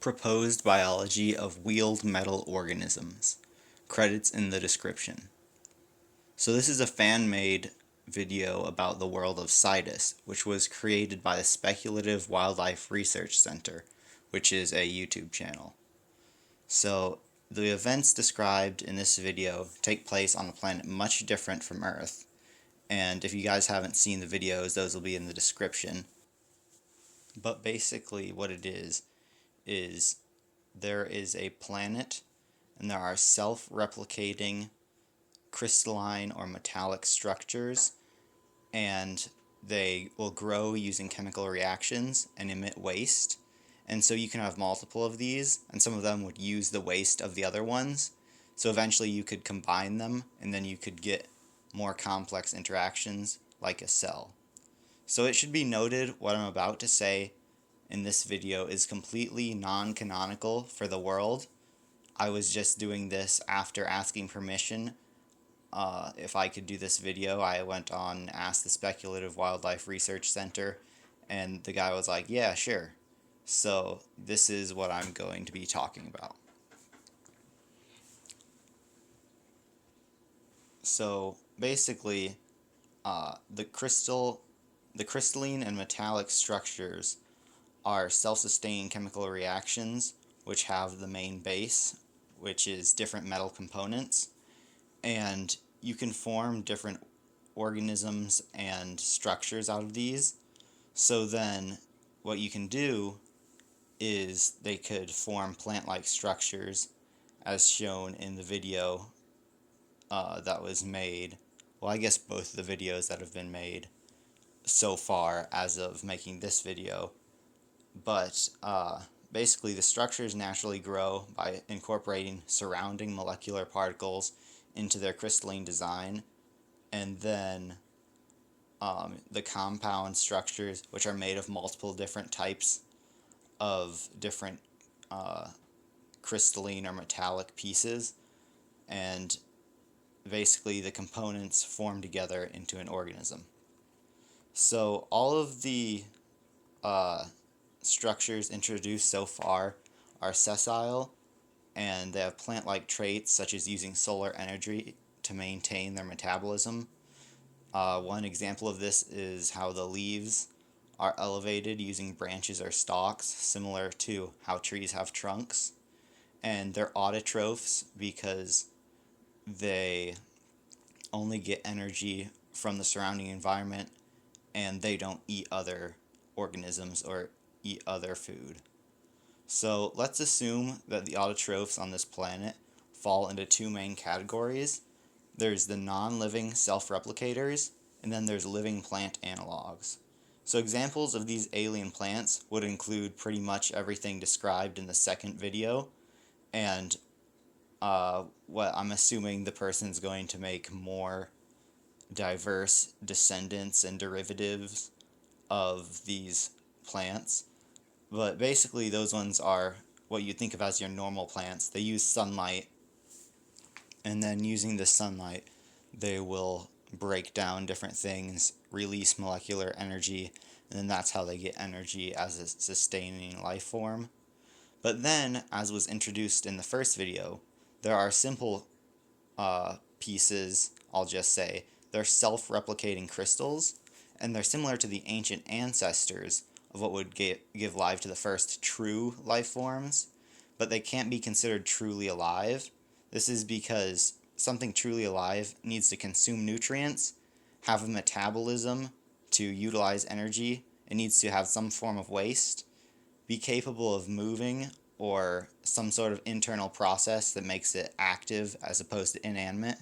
Proposed biology of wheeled metal organisms. Credits in the description. So this is a fan-made video about the world of CITES, which was created by the Speculative Wildlife Research Center, which is a YouTube channel. So the events described in this video take place on a planet much different from Earth, and if you guys haven't seen the videos, those will be in the description. But basically what it is there is a planet and there are self-replicating crystalline or metallic structures, and they will grow using chemical reactions and emit waste. And so you can have multiple of these, and some of them would use the waste of the other ones. So eventually you could combine them, and then you could get more complex interactions like a cell. So it should be noted what I'm about to say in this video is completely non-canonical for the world. I was just doing this after asking permission if I could do this video. I went on and asked the Speculative Wildlife Research Center, and the guy was like, yeah, sure. So this is what I'm going to be talking about. So basically, the crystalline and metallic structures are self-sustaining chemical reactions which have the main base, which is different metal components, and you can form different organisms and structures out of these. So then what you can do is they could form plant-like structures as shown in the video that was made. Well, I guess both the videos that have been made so far as of making this video. But basically the structures naturally grow by incorporating surrounding molecular particles into their crystalline design, and then the compound structures, which are made of multiple different types of different crystalline or metallic pieces, and basically the components form together into an organism. So all of the structures introduced so far are sessile, and they have plant-like traits such as using solar energy to maintain their metabolism. One example of this is how the leaves are elevated using branches or stalks, similar to how trees have trunks. And they're autotrophs because they only get energy from the surrounding environment, and they don't eat other organisms or eat other food. So let's assume that the autotrophs on this planet fall into two main categories. There's the non-living self-replicators, and then there's living plant analogs. So examples of these alien plants would include pretty much everything described in the second video, and what I'm assuming the person's going to make more diverse descendants and derivatives of these plants. But basically those ones are what you think of as your normal plants. They use sunlight, and then using the sunlight they will break down different things, release molecular energy, and then that's how they get energy as a sustaining life form. But then, as was introduced in the first video, there are simple pieces, I'll just say. They're self-replicating crystals, and they're similar to the ancient ancestors of what would give life to the first true life forms, but they can't be considered truly alive. This is because something truly alive needs to consume nutrients, have a metabolism to utilize energy, it needs to have some form of waste, be capable of moving, or some sort of internal process that makes it active as opposed to inanimate,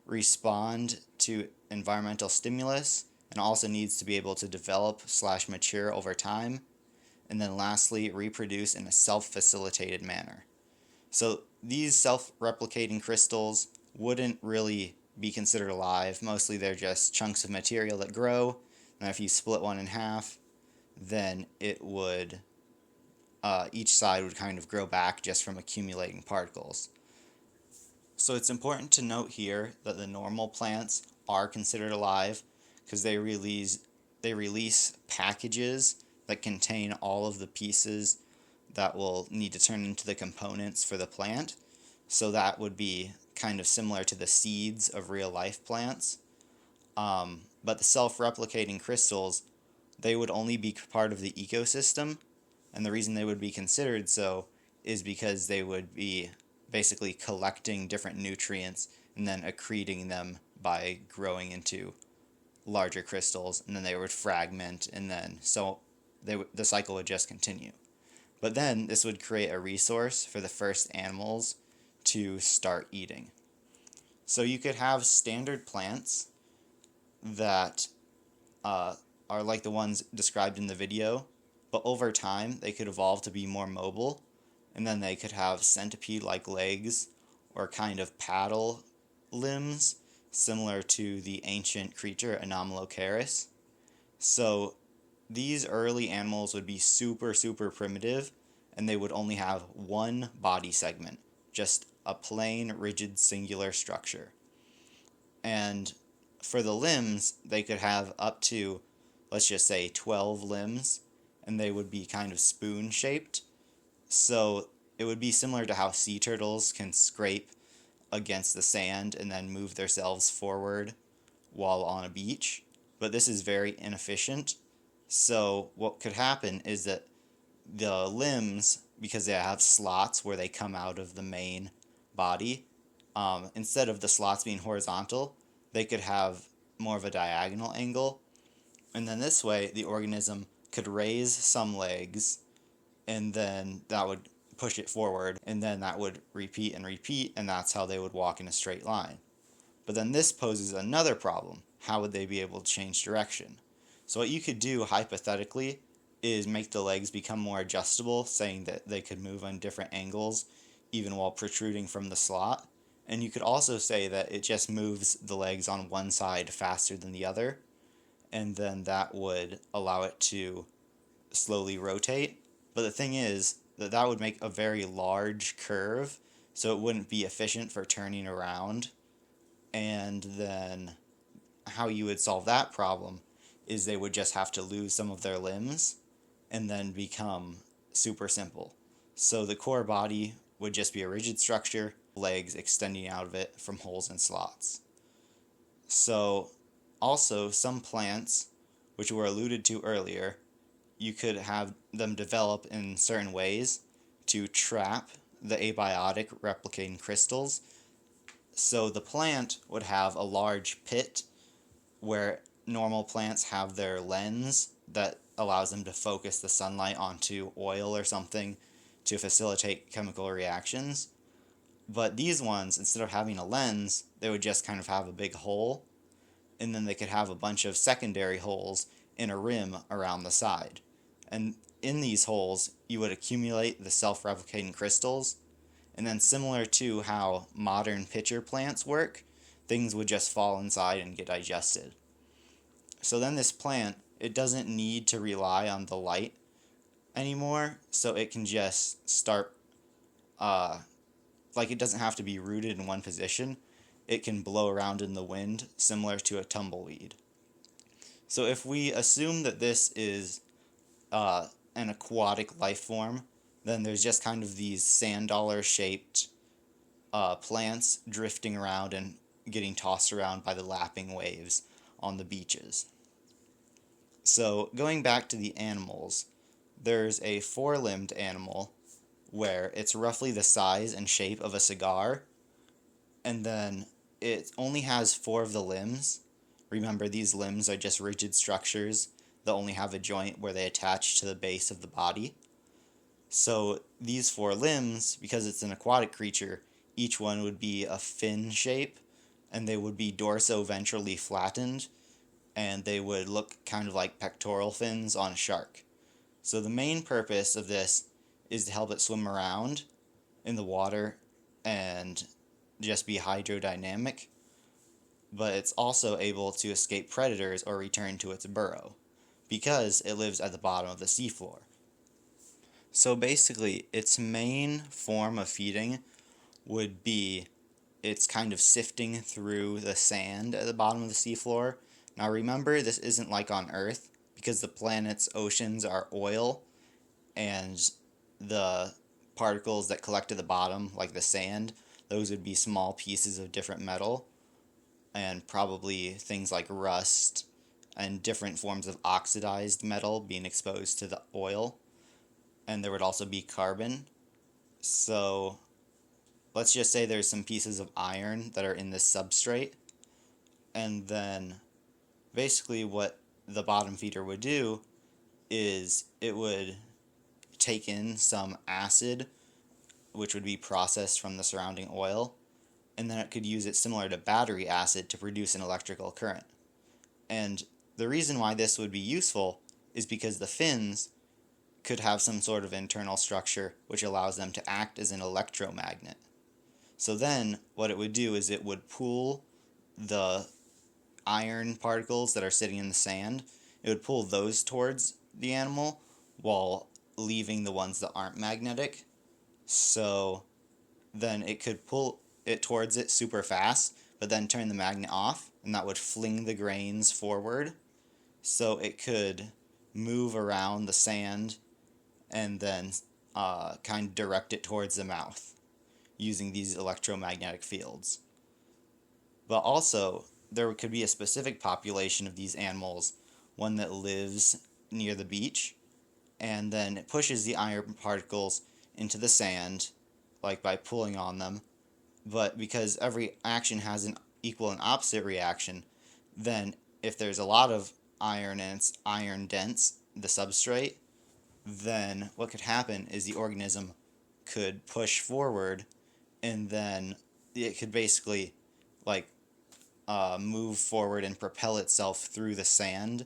respond to environmental stimulus, and also needs to be able to develop/mature over time, and then lastly, reproduce in a self-facilitated manner. So these self-replicating crystals wouldn't really be considered alive. Mostly they're just chunks of material that grow, and if you split one in half, then it would each side would kind of grow back just from accumulating particles. So it's important to note here that the normal plants are considered alive because they release packages that contain all of the pieces that will need to turn into the components for the plant. So that would be kind of similar to the seeds of real life plants. But the self-replicating crystals, they would only be part of the ecosystem, and the reason they would be considered so is because they would be basically collecting different nutrients and then accreting them by growing into larger crystals, and then they would fragment, and then so the cycle would just continue. But then this would create a resource for the first animals to start eating. So you could have standard plants that are like the ones described in the video, but over time they could evolve to be more mobile, and then they could have centipede-like legs or kind of paddle limbs similar to the ancient creature Anomalocaris. So these early animals would be super, super primitive, and they would only have one body segment, just a plain, rigid, singular structure. And for the limbs, they could have up to, let's just say, 12 limbs, and they would be kind of spoon-shaped. So it would be similar to how sea turtles can scrape against the sand and then move themselves forward while on a beach. But this is very inefficient. So what could happen is that the limbs, because they have slots where they come out of the main body, instead of the slots being horizontal, they could have more of a diagonal angle. And then this way, the organism could raise some legs, and then that would push it forward, and then that would repeat and repeat, and that's how they would walk in a straight line. But then this poses another problem. How would they be able to change direction? So what you could do, hypothetically, is make the legs become more adjustable, saying that they could move on different angles, even while protruding from the slot. And you could also say that it just moves the legs on one side faster than the other, and then that would allow it to slowly rotate. But the thing is that that would make a very large curve, so it wouldn't be efficient for turning around. And then how you would solve that problem is they would just have to lose some of their limbs and then become super simple. So the core body would just be a rigid structure, legs extending out of it from holes and slots. So also some plants, which were alluded to earlier, you could have them develop in certain ways to trap the abiotic replicating crystals. So the plant would have a large pit where normal plants have their lens that allows them to focus the sunlight onto oil or something to facilitate chemical reactions. But these ones, instead of having a lens, they would just kind of have a big hole, and then they could have a bunch of secondary holes in a rim around the side. And in these holes, you would accumulate the self-replicating crystals, and then similar to how modern pitcher plants work, things would just fall inside and get digested. So then this plant, it doesn't need to rely on the light anymore, so it can just start, it doesn't have to be rooted in one position. It can blow around in the wind, similar to a tumbleweed. So if we assume that this is an aquatic life form, then there's just kind of these sand dollar shaped plants drifting around and getting tossed around by the lapping waves on the beaches. So going back to the animals, there's a four-limbed animal where it's roughly the size and shape of a cigar, and then it only has four of the limbs. Remember, these limbs are just rigid structures that only have a joint where they attach to the base of the body. So these four limbs, because it's an aquatic creature, each one would be a fin shape, and they would be dorso-ventrally flattened, and they would look kind of like pectoral fins on a shark. So the main purpose of this is to help it swim around in the water and just be hydrodynamic, but it's also able to escape predators or return to its burrow, because it lives at the bottom of the seafloor. So basically, its main form of feeding would be it's kind of sifting through the sand at the bottom of the seafloor. Now remember, this isn't like on Earth, because the planet's oceans are oil, and the particles that collect at the bottom, like the sand, those would be small pieces of different metal, and probably things like rust and different forms of oxidized metal being exposed to the oil. And there would also be carbon. So let's just say there's some pieces of iron that are in this substrate, and then basically what the bottom feeder would do is it would take in some acid, which would be processed from the surrounding oil, and then it could use it similar to battery acid to produce an electrical current. And the reason why this would be useful is because the fins could have some sort of internal structure which allows them to act as an electromagnet. So then what it would do is it would pull the iron particles that are sitting in the sand, it would pull those towards the animal while leaving the ones that aren't magnetic. So then it could pull it towards it super fast, but then turn the magnet off, and that would fling the grains forward. So it could move around the sand and then kind of direct it towards the mouth using these electromagnetic fields. But also, there could be a specific population of these animals, one that lives near the beach, and then it pushes the iron particles into the sand, like by pulling on them. But because every action has an equal and opposite reaction, then if there's a lot of iron and it's iron dense, the substrate, then what could happen is the organism could push forward, and then it could basically like move forward and propel itself through the sand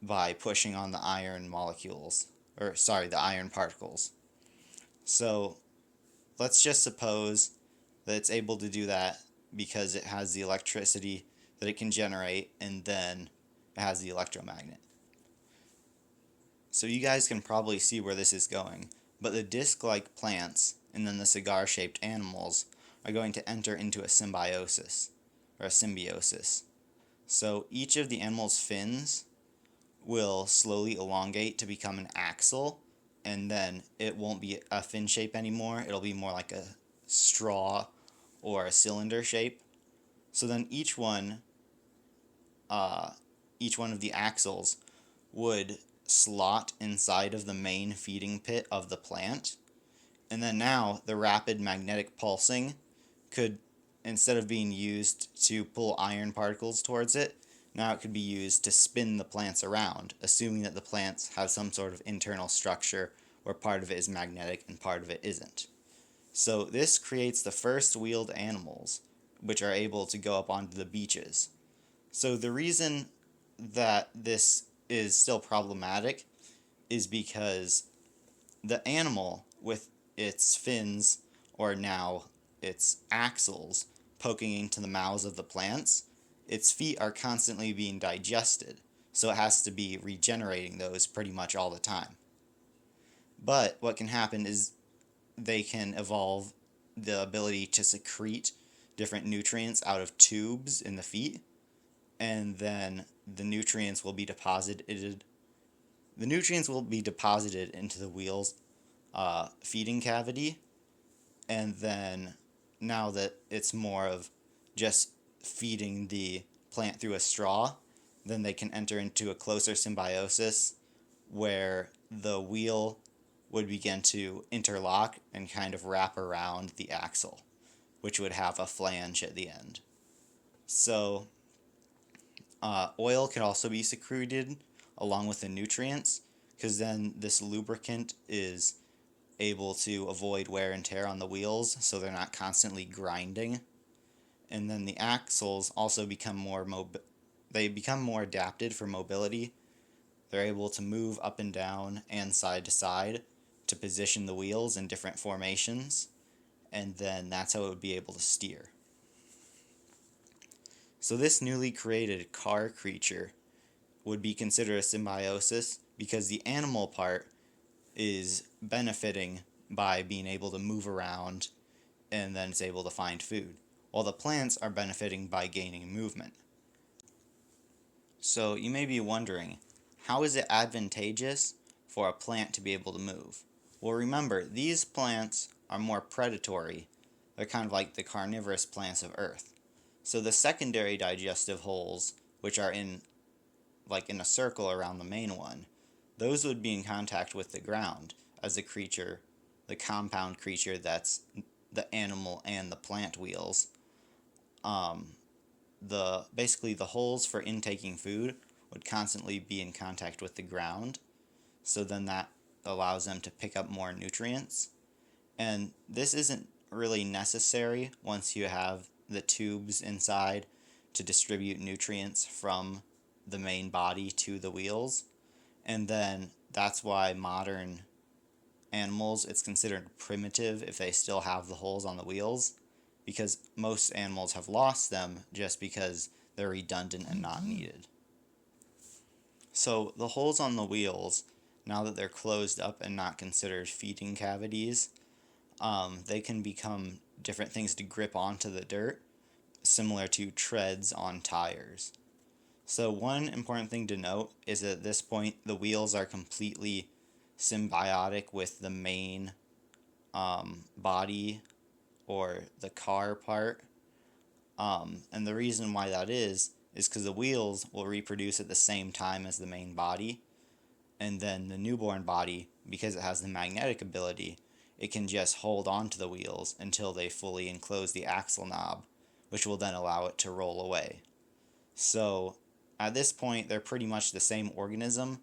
by pushing on the iron molecules, the iron particles. So let's just suppose that it's able to do that because it has the electricity that it can generate, and then it has the electromagnet. So you guys can probably see where this is going, but the disc-like plants and then the cigar-shaped animals are going to enter into a symbiosis. So each of the animal's fins will slowly elongate to become an axle, and then it won't be a fin shape anymore, it'll be more like a straw or a cylinder shape. So then each one of the axles would slot inside of the main feeding pit of the plant, and then now the rapid magnetic pulsing could, instead of being used to pull iron particles towards it, now it could be used to spin the plants around, assuming that the plants have some sort of internal structure where part of it is magnetic and part of it isn't. So this creates the first wheeled animals, which are able to go up onto the beaches. So the reason that this is still problematic is because the animal with its fins, or now its axles, poking into the mouths of the plants, its feet are constantly being digested, so it has to be regenerating those pretty much all the time. But what can happen is they can evolve the ability to secrete different nutrients out of tubes in the feet, and then the nutrients will be deposited into the wheel's feeding cavity, and then now that it's more of just feeding the plant through a straw, then they can enter into a closer symbiosis where the wheel would begin to interlock and kind of wrap around the axle, which would have a flange at the end. So oil can also be secreted along with the nutrients, because then this lubricant is able to avoid wear and tear on the wheels, so they're not constantly grinding. And then the axles also become more adapted for mobility. They're able to move up and down and side to side to position the wheels in different formations, and then that's how it would be able to steer. So this newly created car creature would be considered a symbiosis because the animal part is benefiting by being able to move around, and then it's able to find food, while the plants are benefiting by gaining movement. So you may be wondering, how is it advantageous for a plant to be able to move? Well, remember, these plants are more predatory. They're kind of like the carnivorous plants of Earth. So the secondary digestive holes, which are in a circle around the main one, those would be in contact with the ground as the compound creature that's the animal and the plant wheels. Basically the holes for intaking food would constantly be in contact with the ground, so then that allows them to pick up more nutrients. And this isn't really necessary once you have the tubes inside to distribute nutrients from the main body to the wheels. And then that's why modern animals, it's considered primitive if they still have the holes on the wheels, because most animals have lost them just because they're redundant and not needed. So the holes on the wheels, now that they're closed up and not considered feeding cavities, they can become different things to grip onto the dirt, similar to treads on tires. So one important thing to note is that at this point the wheels are completely symbiotic with the main body or the car part. And the reason why that is because the wheels will reproduce at the same time as the main body, and then the newborn body, because it has the magnetic ability, it can just hold on to the wheels until they fully enclose the axle knob, which will then allow it to roll away. So at this point, they're pretty much the same organism,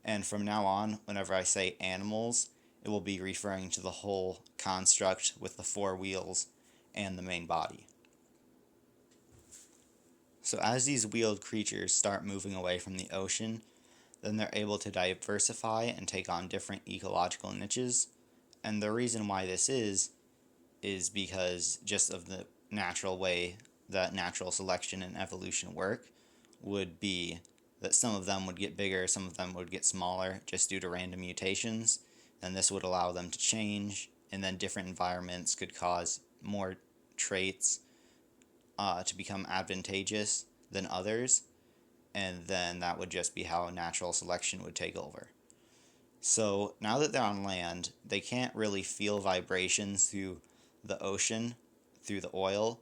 and from now on, whenever I say animals, it will be referring to the whole construct with the four wheels and the main body. So as these wheeled creatures start moving away from the ocean, then they're able to diversify and take on different ecological niches. And the reason why this is because just of the natural way that natural selection and evolution work would be that some of them would get bigger, some of them would get smaller just due to random mutations, and this would allow them to change, and then different environments could cause more traits to become advantageous than others, and then that would just be how natural selection would take over. So now that they're on land, they can't really feel vibrations through the ocean, through the oil,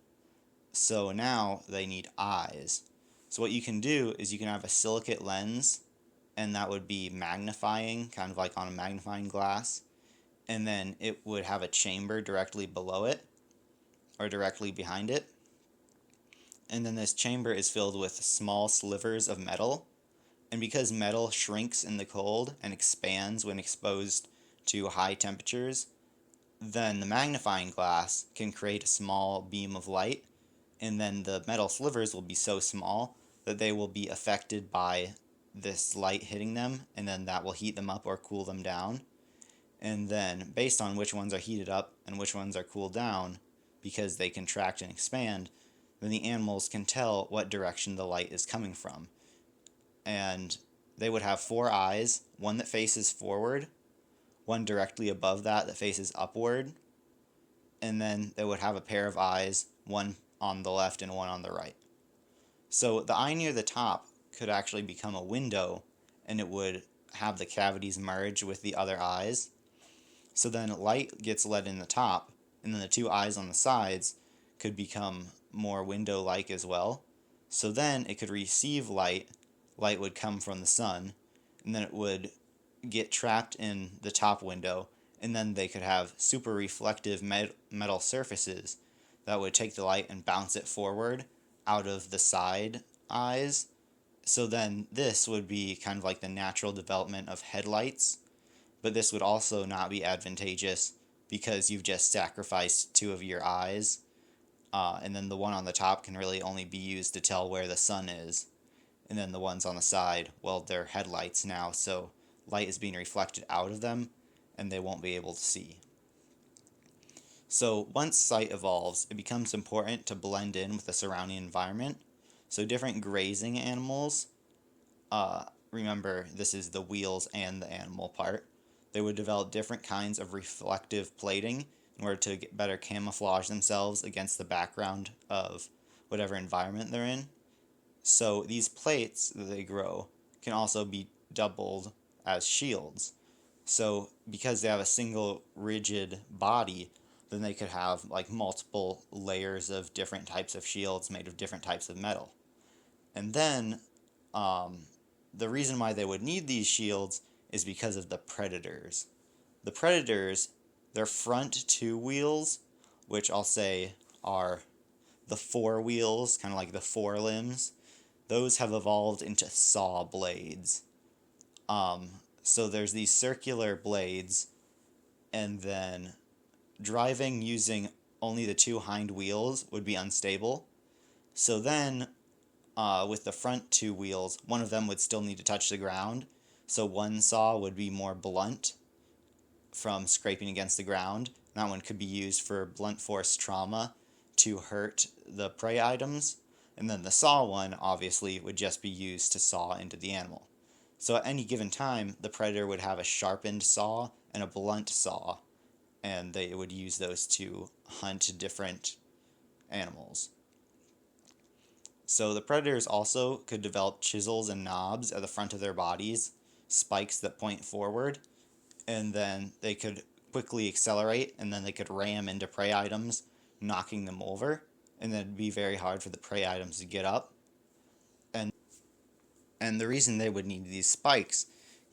so now they need eyes. So what you can do is you can have a silicate lens, and that would be magnifying, kind of like on a magnifying glass, and then it would have a chamber directly below it, or directly behind it, and then this chamber is filled with small slivers of metal, and because metal shrinks in the cold and expands when exposed to high temperatures, then the magnifying glass can create a small beam of light, and then the metal slivers will be so small that they will be affected by this light hitting them, and then that will heat them up or cool them down. And then based on which ones are heated up and which ones are cooled down, because they contract and expand, then the animals can tell what direction the light is coming from. And they would have four eyes, one that faces forward, one directly above that faces upward, and then they would have a pair of eyes, one on the left and one on the right. So the eye near the top could actually become a window, and it would have the cavities merge with the other eyes. So then light gets let in the top, and then the two eyes on the sides could become more window-like as well. So then it could receive light would come from the sun, and then it would get trapped in the top window, and then they could have super reflective metal surfaces that would take the light and bounce it forward out of the side eyes. So then this would be kind of like the natural development of headlights, but this would also not be advantageous because you've just sacrificed two of your eyes, and then the one on the top can really only be used to tell where the sun is, and then the ones on the side, well, they're headlights now, so light is being reflected out of them, and they won't be able to see. So once sight evolves, it becomes important to blend in with the surrounding environment. So different grazing animals, remember this is the wheels and the animal part, they would develop different kinds of reflective plating in order to better camouflage themselves against the background of whatever environment they're in. So these plates that they grow can also be doubled as shields. So because they have a single rigid body, then they could have like multiple layers of different types of shields made of different types of metal. And then the reason why they would need these shields is because of the predators. The predators, their front two wheels, which I'll say are the four wheels, kind of like the forelimbs, those have evolved into saw blades. So there's these circular blades, and then driving using only the two hind wheels would be unstable. So then, with the front two wheels, one of them would still need to touch the ground. So one saw would be more blunt from scraping against the ground. That one could be used for blunt force trauma to hurt the prey items. And then the saw one, obviously, would just be used to saw into the animal. So at any given time, the predator would have a sharpened saw and a blunt saw, and they would use those to hunt different animals. So the predators also could develop chisels and knobs at the front of their bodies, spikes that point forward, and then they could quickly accelerate, and then they could ram into prey items, knocking them over, and then it'd be very hard for the prey items to get up. And the reason they would need these spikes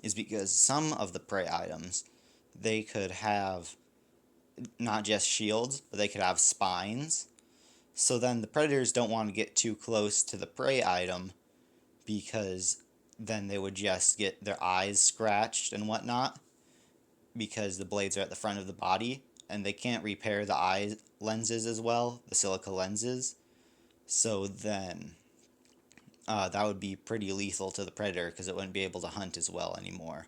is because some of the prey items, they could have not just shields, but they could have spines. So then the predators don't want to get too close to the prey item because then they would just get their eyes scratched and whatnot because the blades are at the front of the body and they can't repair the eye lenses as well, the silica lenses. So then that would be pretty lethal to the predator because it wouldn't be able to hunt as well anymore.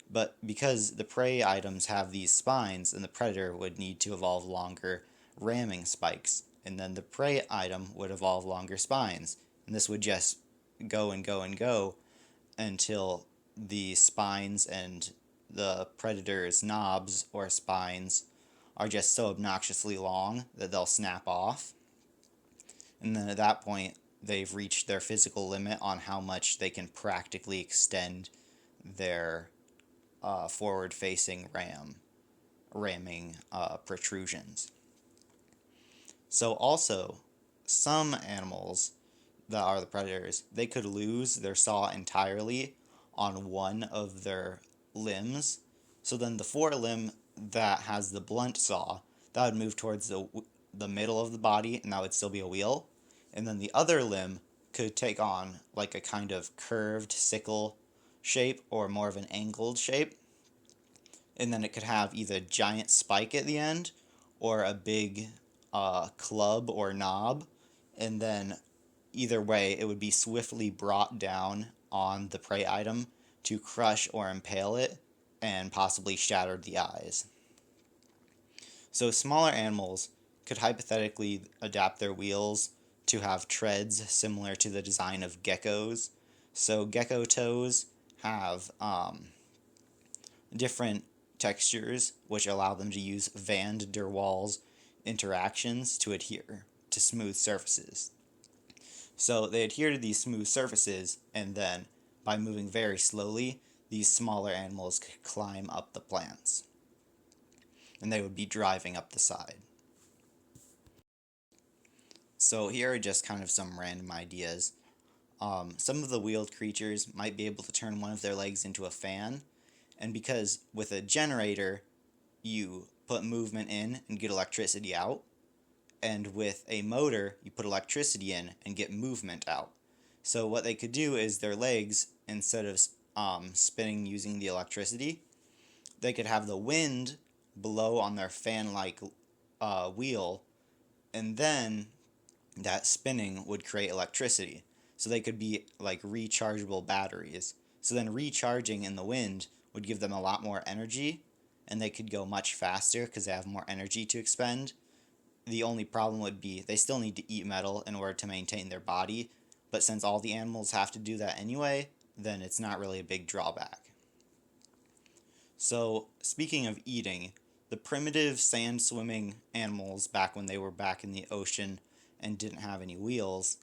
But because the prey items have these spines, then the predator would need to evolve longer ramming spikes, and then the prey item would evolve longer spines. And this would just go and go and go until the spines and the predator's knobs or spines are just so obnoxiously long that they'll snap off. And then at that point, they've reached their physical limit on how much they can practically extend their forward-facing ramming protrusions. So also, some animals that are the predators, they could lose their saw entirely on one of their limbs. So then the forelimb that has the blunt saw, that would move towards the middle of the body, and that would still be a wheel. And then the other limb could take on like a kind of curved sickle shape or more of an angled shape. And then it could have either a giant spike at the end or a big club or knob. And then either way, it would be swiftly brought down on the prey item to crush or impale it and possibly shatter the eyes. So smaller animals could hypothetically adapt their wheels to have treads similar to the design of geckos. So gecko toes have different textures which allow them to use van der Waals interactions to adhere to smooth surfaces. So they adhere to these smooth surfaces, and then by moving very slowly, these smaller animals could climb up the plants. And they would be driving up the side. So here are just kind of some random ideas. Some of the wheeled creatures might be able to turn one of their legs into a fan, and because with a generator, you put movement in and get electricity out, and with a motor, you put electricity in and get movement out. So what they could do is their legs, instead of spinning using the electricity, they could have the wind blow on their fan-like wheel, and then that spinning would create electricity. So they could be like rechargeable batteries. So then recharging in the wind would give them a lot more energy, and they could go much faster because they have more energy to expend. The only problem would be they still need to eat metal in order to maintain their body, but since all the animals have to do that anyway, then it's not really a big drawback. So, speaking of eating, the primitive sand-swimming animals back when they were back in the ocean and didn't have any wheels,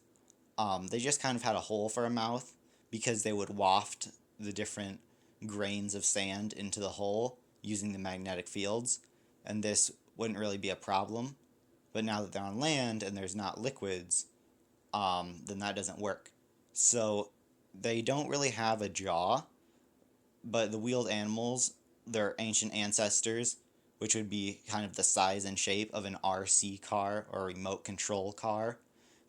they just kind of had a hole for a mouth because they would waft the different grains of sand into the hole using the magnetic fields, and this wouldn't really be a problem. But now that they're on land and there's not liquids, then that doesn't work. So they don't really have a jaw, but the wheeled animals, their ancient ancestors, which would be kind of the size and shape of an RC car or a remote control car,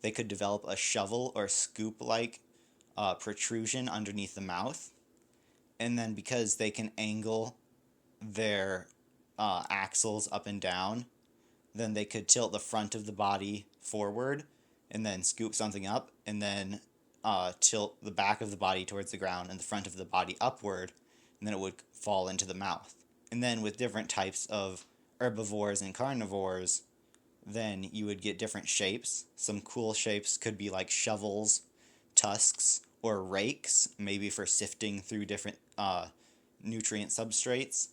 they could develop a shovel or scoop-like protrusion underneath the mouth. And then because they can angle their axles up and down, then they could tilt the front of the body forward and then scoop something up, and then tilt the back of the body towards the ground and the front of the body upward, and then it would fall into the mouth. And then with different types of herbivores and carnivores, then you would get different shapes. Some cool shapes could be like shovels, tusks, or rakes, maybe for sifting through different nutrient substrates.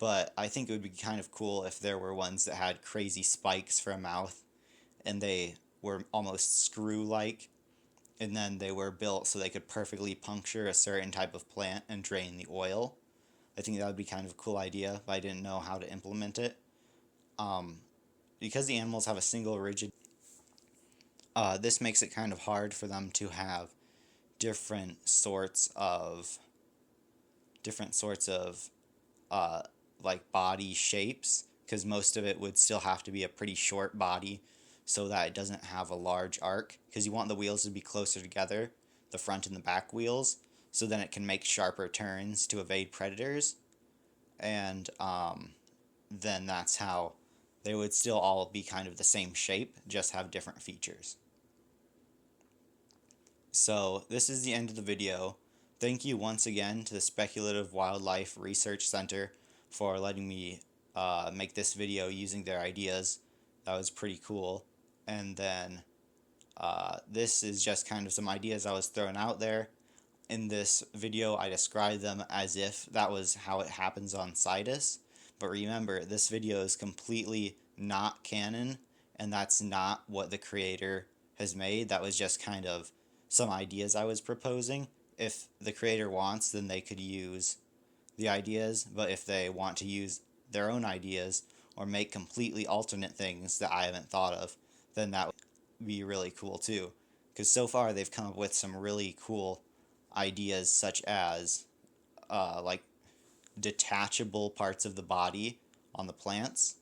But I think it would be kind of cool if there were ones that had crazy spikes for a mouth, and they were almost screw-like, and then they were built so they could perfectly puncture a certain type of plant and drain the oil. I think that would be kind of a cool idea, but I didn't know how to implement it. Because the animals have a single rigid, this makes it kind of hard for them to have different sorts of like body shapes, because most of it would still have to be a pretty short body so that it doesn't have a large arc, because you want the wheels to be closer together, the front and the back wheels, so then it can make sharper turns to evade predators. And then that's how they would still all be kind of the same shape, just have different features. So this is the end of the video. Thank you once again to the Speculative Wildlife Research Center for letting me make this video using their ideas. That was pretty cool. And then this is just kind of some ideas I was throwing out there. In this video, I described them as if that was how it happens on Sidus. But remember, this video is completely not canon, and that's not what the creator has made. That was just kind of some ideas I was proposing. If the creator wants, then they could use the ideas, but if they want to use their own ideas or make completely alternate things that I haven't thought of, then that would be really cool too. Because so far they've come up with some really cool ideas, such as like detachable parts of the body on the plants,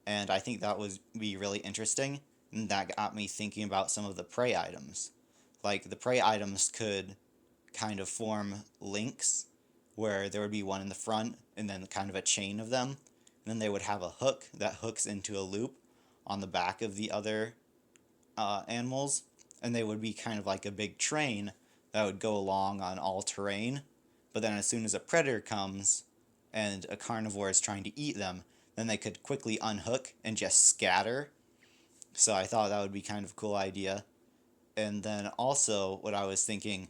and I think that would be really interesting, and that got me thinking about some of the prey items. Like, the prey items could kind of form links, where there would be one in the front, and then kind of a chain of them, and then they would have a hook that hooks into a loop on the back of the other animals, and they would be kind of like a big train that would go along on all terrain. But then as soon as a predator comes and a carnivore is trying to eat them, then they could quickly unhook and just scatter. So I thought that would be kind of a cool idea. And then also what I was thinking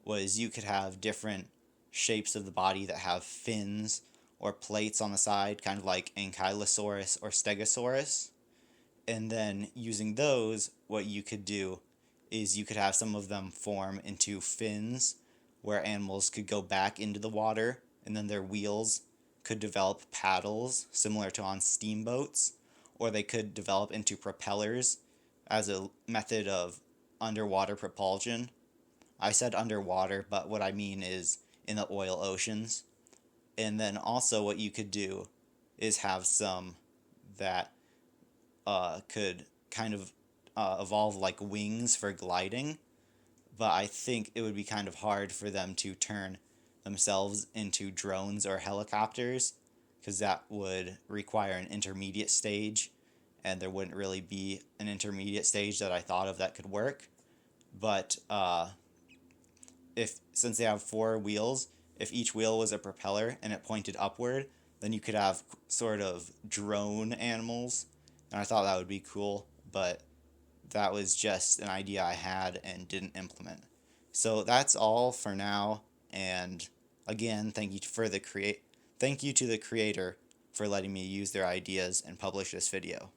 was you could have different shapes of the body that have fins or plates on the side, kind of like Ankylosaurus or Stegosaurus. And then using those, what you could do is you could have some of them form into fins where animals could go back into the water, and then their wheels could develop paddles similar to on steamboats, or they could develop into propellers as a method of underwater propulsion. I said underwater, but what I mean is in the oil oceans. And then also what you could do is have some that could kind of evolve like wings for gliding, but I think it would be kind of hard for them to turn themselves into drones or helicopters, because that would require an intermediate stage, and there wouldn't really be an intermediate stage that I thought of that could work. But since they have 4 wheels, if each wheel was a propeller and it pointed upward, then you could have sort of drone animals, and I thought that would be cool, but that was just an idea I had and didn't implement. So that's all for now, and again, thank you to the creator for letting me use their ideas and publish this video.